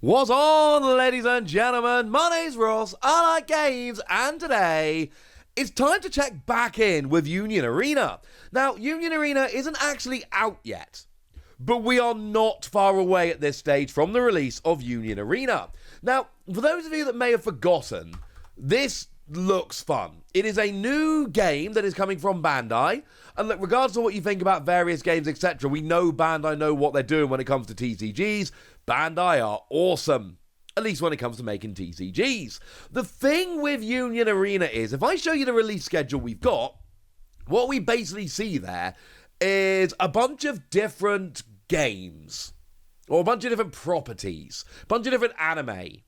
What's on, ladies and gentlemen? My name's Ross, I like games, and today it's time to check back in with Union Arena. Now, Union Arena isn't actually out yet, but we are not far away at this stage from the release of Union Arena. Now, for those of you that may have forgotten, this looks fun. It is a new game that is coming from Bandai, and look, regardless of what you think about various games, etc., we know Bandai know what they're doing when it comes to TCGs. Bandai are awesome, at least when it comes to making TCGs. The thing with Union Arena is, if I show you the release schedule we've got, what we basically see there is a bunch of different games, or a bunch of different properties, a bunch of different anime,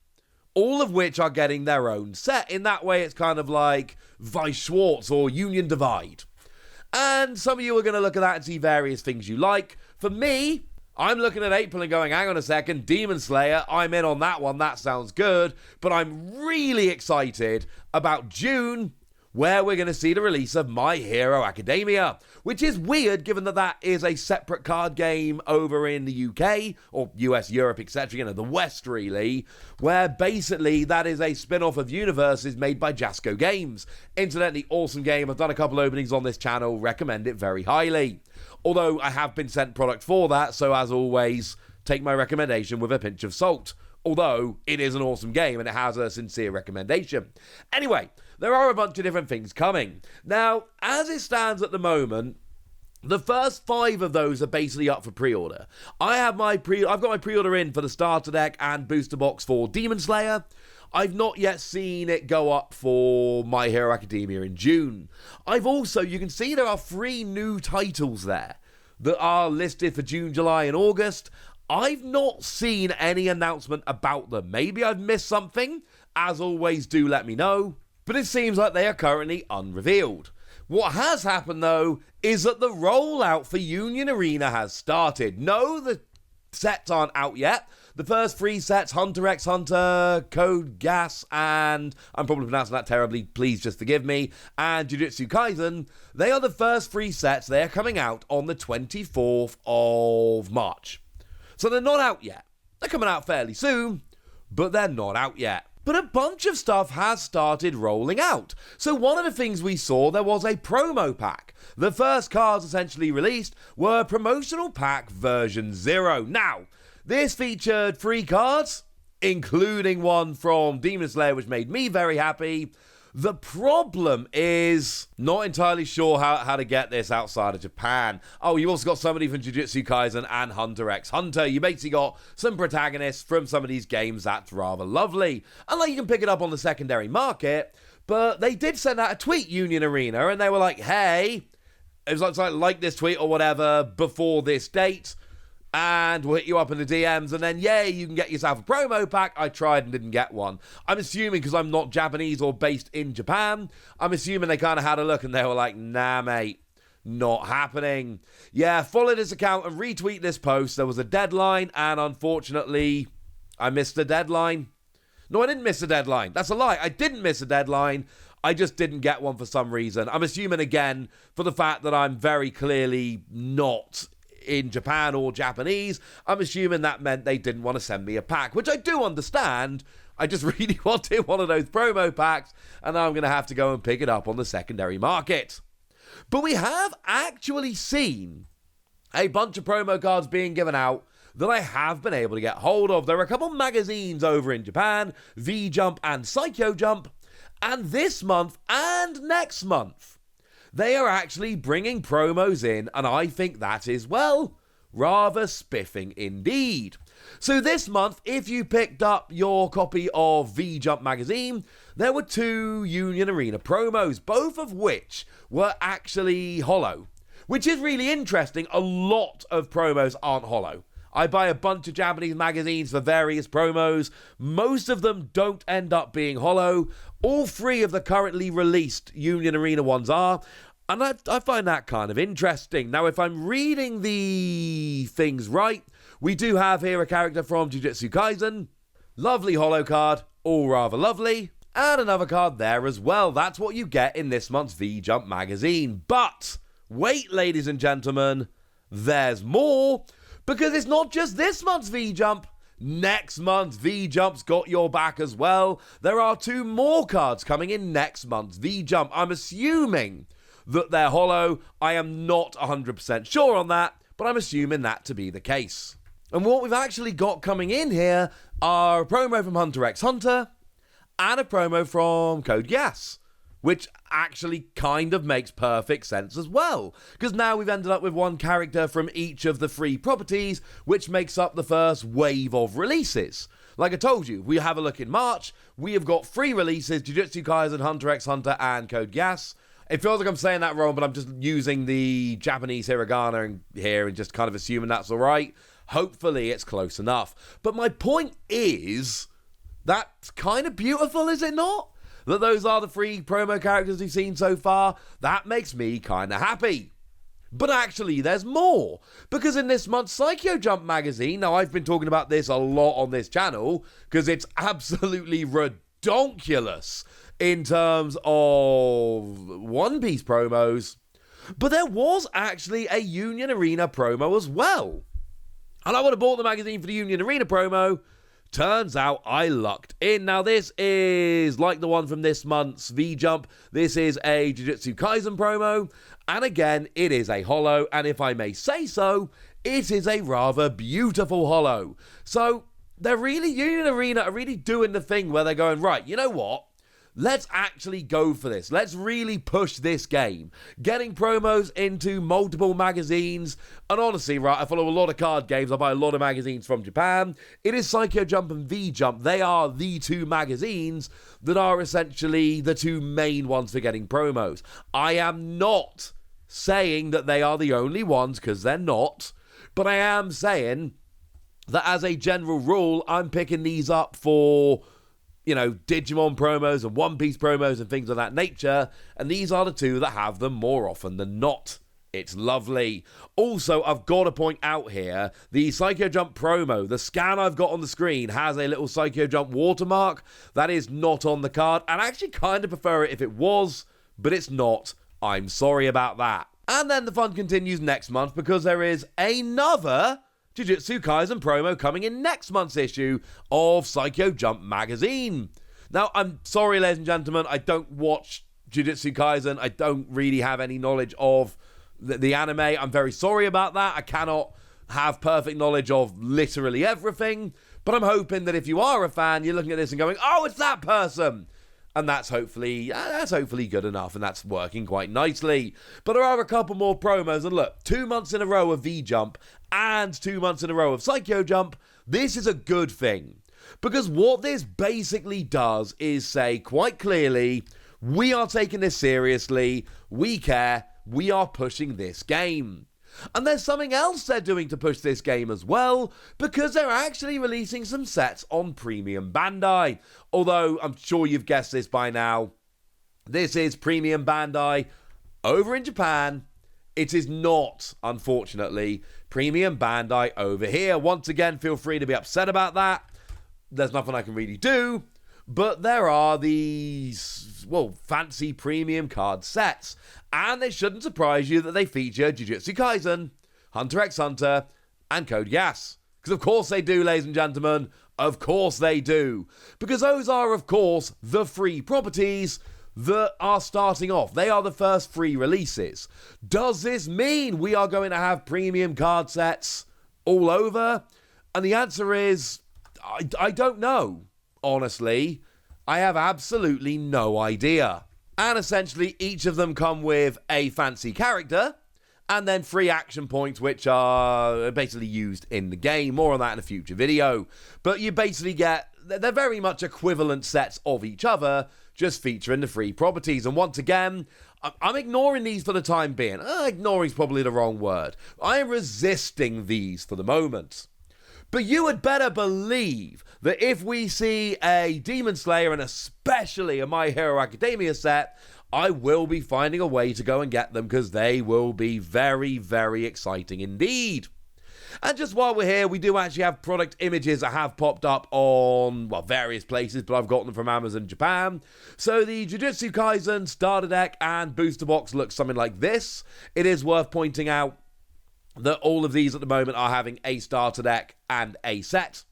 all of which are getting their own set. In that way, it's kind of like Vice Schwartz or Union Divide. And some of you are going to look at that and see various things you like. For me, I'm looking at April and going, hang on a second, Demon Slayer, I'm in on that one, that sounds good. But I'm really excited about June, where we're going to see the release of My Hero Academia, which is weird given that that is a separate card game over in the UK, or US, Europe, etc., the West really, where basically that is a spin-off of Universes made by Jasco Games. Incidentally, awesome game. I've done a couple openings on this channel, recommend it very highly. Although I have been sent product for that, so as always, take my recommendation with a pinch of salt. Although it is an awesome game and it has a sincere recommendation. Anyway, there are a bunch of different things coming. Now, as it stands at the moment, the first 5 of those are basically up for pre-order. I've got my pre-order in for the starter deck and booster box for Demon Slayer. I've not yet seen it go up for My Hero Academia in June. You can see there are 3 new titles there that are listed for June, July, and August. I've not seen any announcement about them. Maybe I've missed something. As always, do let me know. But it seems like they are currently unrevealed. What has happened, though, is that the rollout for Union Arena has started. No, the sets aren't out yet. The first 3 sets, Hunter x Hunter, Code Gas, and I'm probably pronouncing that terribly, please just forgive me, and Jujutsu Kaisen, they are the first 3 sets. They are coming out on the 24th of March. So they're not out yet. They're coming out fairly soon, but they're not out yet. But a bunch of stuff has started rolling out. So one of the things we saw, there was a promo pack. The first cards essentially released were Promotional Pack version 0. Now, this featured 3 cards, including one from Demon Slayer, which made me very happy. The problem is not entirely sure how to get this outside of Japan. Oh, you also got somebody from Jujutsu Kaisen and Hunter x Hunter. You basically got some protagonists from some of these games. That's rather lovely. And like you can pick it up on the secondary market, but they did send out a tweet, Union Arena, and they were like, hey, it was like this tweet or whatever before this date, and we'll hit you up in the DMs, and then, yay, you can get yourself a promo pack. I tried and didn't get one. I'm assuming, because I'm not Japanese or based in Japan, I'm assuming they kind of had a look and they were like, nah, mate, not happening. Yeah, follow this account and retweet this post. There was a deadline, and unfortunately, I missed the deadline. No, I didn't miss the deadline. That's a lie. I didn't miss a deadline. I just didn't get one for some reason. I'm assuming, again, for the fact that I'm very clearly not in Japan or Japanese, I'm assuming that meant they didn't want to send me a pack, which I do understand. I just really wanted one of those promo packs, and now I'm going to have to go and pick it up on the secondary market. But we have actually seen a bunch of promo cards being given out that I have been able to get hold of. There are a couple magazines over in Japan, V-Jump and Psycho Jump, and this month and next month, they are actually bringing promos in, and I think that is, well, rather spiffing indeed. So this month, if you picked up your copy of V-Jump magazine, there were 2 Union Arena promos, both of which were actually holo, which is really interesting. A lot of promos aren't holo. I buy a bunch of Japanese magazines for various promos. Most of them don't end up being holo. All 3 of the currently released Union Arena ones are. And I find that kind of interesting. Now, if I'm reading the things right, we do have here a character from Jujutsu Kaisen. Lovely holo card, all rather lovely. And another card there as well. That's what you get in this month's V-Jump magazine. But wait, ladies and gentlemen, there's more. Because it's not just this month's V-Jump. Next month, V-Jump's got your back as well. There are 2 more cards coming in next month's V-Jump. I'm assuming that they're holo. I am not 100% sure on that, but I'm assuming that to be the case. And what we've actually got coming in here are a promo from Hunter x Hunter and a promo from Code Geass, which actually kind of makes perfect sense as well, because now we've ended up with 1 character from each of the 3 properties, which makes up the first wave of releases. Like I told you, we have a look in March, we have got 3 releases, Jujutsu Kaisen, Hunter x Hunter, and Code Geass. It feels like I'm saying that wrong, but I'm just using the Japanese hiragana here and just kind of assuming that's alright. Hopefully it's close enough. But my point is, that's kind of beautiful, is it not? That those are the 3 promo characters we've seen so far. That makes me kind of happy. But actually, there's more. Because in this month's Psycho Jump magazine, now I've been talking about this a lot on this channel, because it's absolutely redonkulous in terms of One Piece promos. But there was actually a Union Arena promo as well. And I would have bought the magazine for the Union Arena promo. Turns out I lucked in. Now this is like the one from this month's V-Jump. This is a Jujutsu Kaisen promo. And again, it is a holo. And if I may say so, it is a rather beautiful holo. So they're really, Union Arena are really doing the thing where they're going, right, you know what? Let's actually go for this. Let's really push this game. Getting promos into multiple magazines. And honestly, right, I follow a lot of card games. I buy a lot of magazines from Japan. It is Psycho Jump and V-Jump. They are the 2 magazines that are essentially the 2 main ones for getting promos. I am not saying that they are the only ones, because they're not. But I am saying that as a general rule, I'm picking these up for, you know, Digimon promos and One Piece promos and things of that nature, and these are the 2 that have them more often than not. It's lovely. Also, I've got to point out here, the Psycho Jump promo, the scan I've got on the screen has a little Psycho Jump watermark. That is not on the card, and I actually kind of prefer it if it was, but it's not. I'm sorry about that. And then the fun continues next month, because there is another Jujutsu Kaisen promo coming in next month's issue of Psycho Jump magazine. Now, I'm sorry, ladies and gentlemen, I don't watch Jujutsu Kaisen. I don't really have any knowledge of the anime. I'm very sorry about that. I cannot have perfect knowledge of literally everything, but I'm hoping that if you are a fan, you're looking at this and going, oh, it's that person. And that's hopefully good enough, and that's working quite nicely. But there are a couple more promos, and look, 2 months in a row of V-Jump and 2 months in a row of Psycho Jump. This is a good thing, because what this basically does is say quite clearly, we are taking this seriously, we care, we are pushing this game. And there's something else they're doing to push this game as well, because they're actually releasing some sets on Premium Bandai. Although, I'm sure you've guessed this by now, this is Premium Bandai over in Japan. It is not, unfortunately, Premium Bandai over here. Once again, feel free to be upset about that. There's nothing I can really do. But there are these, well, fancy premium card sets. And it shouldn't surprise you that they feature Jujutsu Kaisen, Hunter x Hunter, and Code Geass. Because of course they do, ladies and gentlemen. Of course they do. Because those are, of course, the free properties that are starting off. They are the first free releases. Does this mean we are going to have premium card sets all over? And the answer is, I don't know. Honestly, I have absolutely no idea. And essentially, each of them come with a fancy character, and then free action points, which are basically used in the game. More on that in a future video. But you basically get, they're very much equivalent sets of each other, just featuring the free properties. And once again, I'm ignoring these for the time being. Ignoring is probably the wrong word. I am resisting these for the moment. But you had better believe that if we see a Demon Slayer, and especially a My Hero Academia set, I will be finding a way to go and get them, because they will be very, very exciting indeed. And just while we're here, we do actually have product images that have popped up on, well, various places, but I've gotten them from Amazon Japan. So the Jujutsu Kaisen starter deck and booster box looks something like this. It is worth pointing out that all of these at the moment are having a starter deck and a set.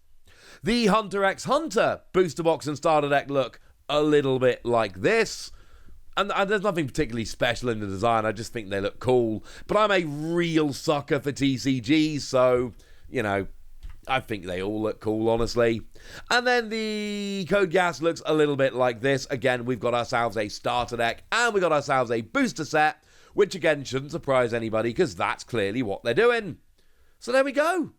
The Hunter x Hunter booster box and starter deck look a little bit like this. And there's nothing particularly special in the design, I just think they look cool. But I'm a real sucker for TCGs, so, you know, I think they all look cool, honestly. And then the Code Gas looks a little bit like this. Again, we've got ourselves a starter deck, and we got ourselves a booster set, which again shouldn't surprise anybody, because that's clearly what they're doing. So there we go.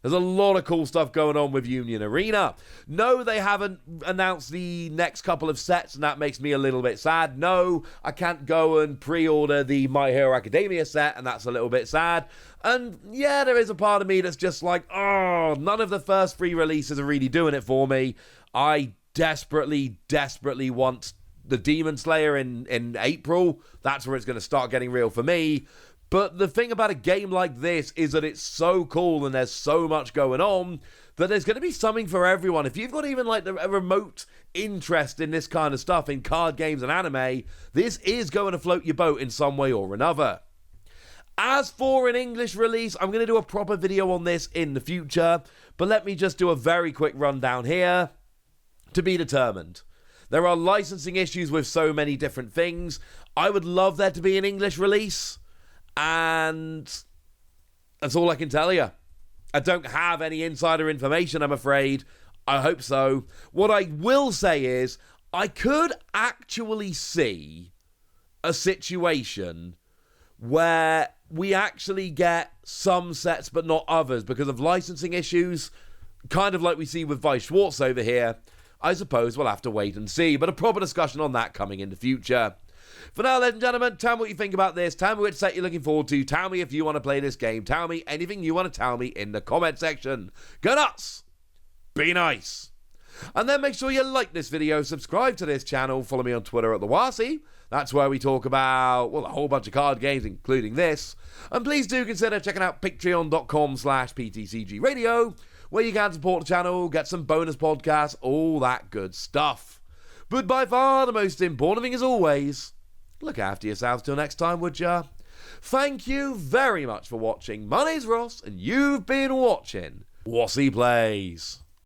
There's a lot of cool stuff going on with Union Arena. No, they haven't announced the next couple of sets, and that makes me a little bit sad. No, I can't go and pre-order the My Hero Academia set, and that's a little bit sad. And yeah, there is a part of me that's just like, oh, none of the first 3 releases are really doing it for me. I desperately want the Demon Slayer in April. That's where it's going to start getting real for me. But the thing about a game like this is that it's so cool and there's so much going on that there's going to be something for everyone. If you've got even like a remote interest in this kind of stuff, in card games and anime, this is going to float your boat in some way or another. As for an English release, I'm going to do a proper video on this in the future, but let me just do a very quick rundown here. To be determined. There are licensing issues with so many different things. I would love there to be an English release. And that's all I can tell you. I don't have any insider information, I'm afraid. I hope so. What I will say is, I could actually see a situation where we actually get some sets but not others because of licensing issues, kind of like we see with Vice Schwartz over here. I suppose we'll have to wait and see, but a proper discussion on that coming in the future. For now, ladies and gentlemen, tell me what you think about this. Tell me which set you're looking forward to. Tell me if you want to play this game. Tell me anything you want to tell me in the comment section. Go nuts! Be nice! And then make sure you like this video, subscribe to this channel, follow me on Twitter at TheWasi. That's where we talk about, well, a whole bunch of card games, including this. And please do consider checking out patreon.com/PTCGradio, where you can support the channel, get some bonus podcasts, all that good stuff. But by far the most important thing, as always, look after yourselves till next time, would ya? Thank you very much for watching. My name's Ross, and you've been watching Wasi Plays.